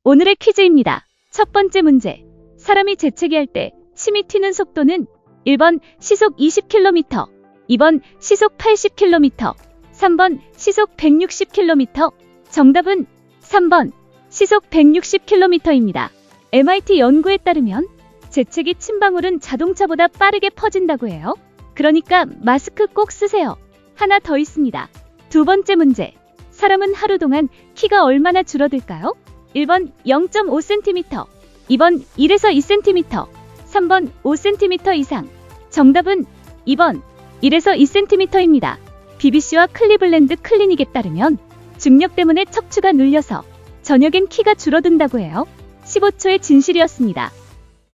오늘의 퀴즈입니다. 첫 번째 문제. 사람이 재채기할 때 침이 튀는 속도는 1번 시속 20km, 2번 시속 80km, 3번 시속 160km. 정답은 3번 시속 160km입니다. MIT 연구에 따르면 재채기 침방울은 자동차보다 빠르게 퍼진다고 해요. 그러니까 마스크 꼭 쓰세요. 하나 더 있습니다. 두 번째 문제. 사람은 하루 동안 키가 얼마나 줄어들까요? 1번 0.5cm, 2번 1에서 2cm, 3번 5cm 이상. 정답은 2번 1에서 2cm입니다. BBC와 클리블랜드 클리닉에 따르면 중력 때문에 척추가 눌려서 저녁엔 키가 줄어든다고 해요. 15초의 진실이었습니다.